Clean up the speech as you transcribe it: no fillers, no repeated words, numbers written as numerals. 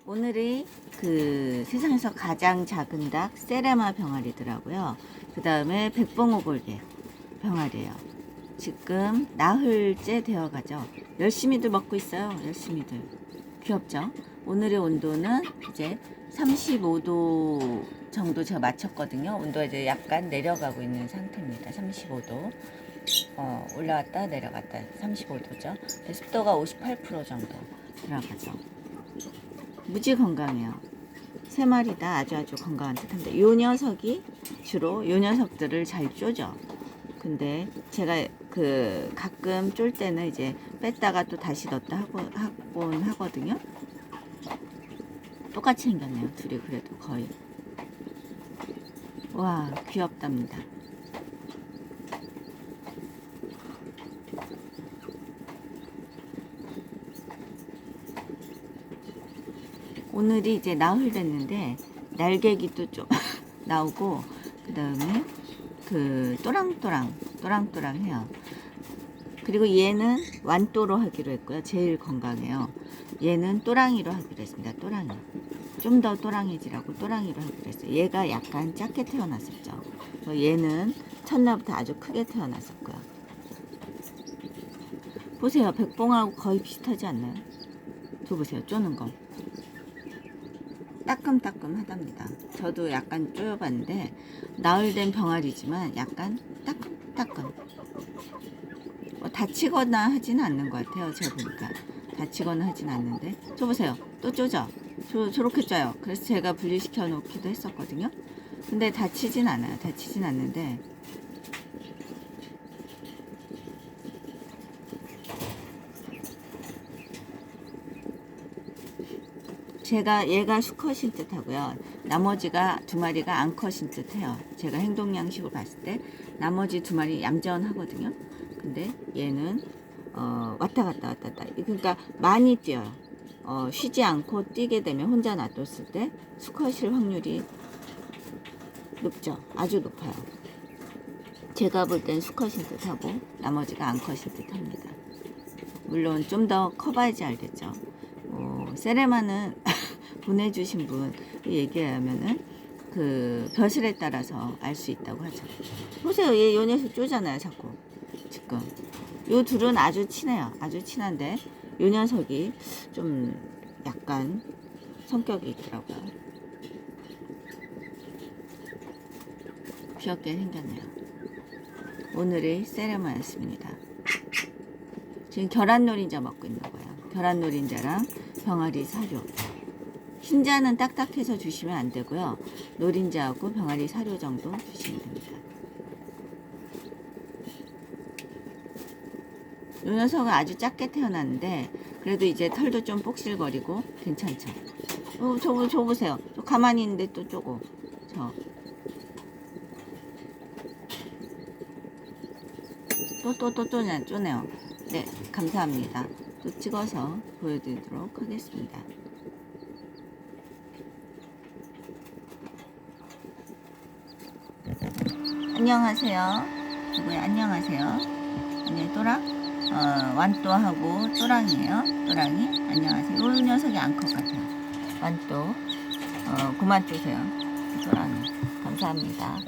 오늘이 그 세상에서 가장 작은 닭 세레마 병아리더라고요. 그 다음에 백봉오골개 병아리예요. 지금 나흘째 되어가죠. 열심히들 먹고 있어요. 열심히들. 귀엽죠? 오늘의 온도는 이제 35도 정도 제가 맞췄거든요. 온도가 이제 약간 내려가고 있는 상태입니다. 35도. 올라갔다 내려갔다 35도죠. 습도가 58% 정도 들어가죠. 무지 건강해요. 세 마리 다 아주 건강한 듯한데 요 녀석이 주로 요 녀석들을 잘 쪼죠. 근데 제가 그 가끔 쫄 때는 이제 뺐다가 또 다시 넣었다 하곤 하거든요. 똑같이 생겼네요. 둘이 그래도 거의. 와, 귀엽답니다. 오늘이 이제 나흘 됐는데 날개기도 좀 나오고, 그 다음에 그 또랑또랑해요. 그리고 얘는 완또로 하기로 했고요. 제일 건강해요. 얘는 또랑이로 하기로 했습니다. 또랑이. 좀 더 또랑해지라고 또랑이로 하기로 했어요. 얘가 약간 작게 태어났었죠. 얘는 첫날부터 아주 크게 태어났었고요. 보세요. 백봉하고 거의 비슷하지 않나요? 저 보세요. 쪼는 거. 따끔따끔하답니다. 저도 약간 쪼여봤는데 나흘 된 병아리지만 약간 따끔따끔. 다치거나 하진 않는 것 같아요. 제가 보니까 다치거나 하진 않는데. 저 보세요. 또 쪼죠. 저렇게 쪼요. 그래서 제가 분리시켜 놓기도 했었거든요. 근데 다치진 않아요. 다치진 않는데 얘가 수컷인 듯 하고요. 나머지가 두 마리가 암컷인 듯 해요. 제가 행동 양식으로 봤을 때 나머지 두 마리 얌전하거든요. 근데 얘는 왔다 갔다 그러니까 많이 뛰어요. 쉬지 않고 뛰게 되면 혼자 놔뒀을 때 수컷일 확률이 높죠. 아주 높아요. 제가 볼 땐 수컷인 듯 하고 나머지가 암컷인 듯 합니다. 물론 좀 더 커봐야지 알겠죠. 세레마는 보내주신 분 얘기하면은 그 벼슬에 따라서 알 수 있다고 하죠. 보세요. 요 녀석 쪼잖아요. 자꾸. 지금 요 둘은 아주 친해요. 아주 친한데 요 녀석이 좀 약간 성격이 있더라고요. 귀엽게 생겼네요. 오늘의 세레마였습니다. 지금 계란 노린자 먹고 있는 거예요. 계란 노린자랑 병아리 사료. 흰자는 딱딱해서 주시면 안 되고요. 노린자하고 병아리 사료 정도 주시면 됩니다. 이 녀석은 아주 작게 태어났는데 그래도 이제 털도 좀 복실거리고 괜찮죠. 저 보세요. 저 가만히 있는데 또 쪼고. 또 쪼네요. 네, 감사합니다. 또 찍어서 보여드리도록 하겠습니다. 안녕하세요. 누구야? 안녕하세요. 아니, 완또하고 또랑이에요. 또랑이. 안녕하세요. 이 녀석이 암컷 같아요. 완또. 그만 두세요. 또랑이. 감사합니다.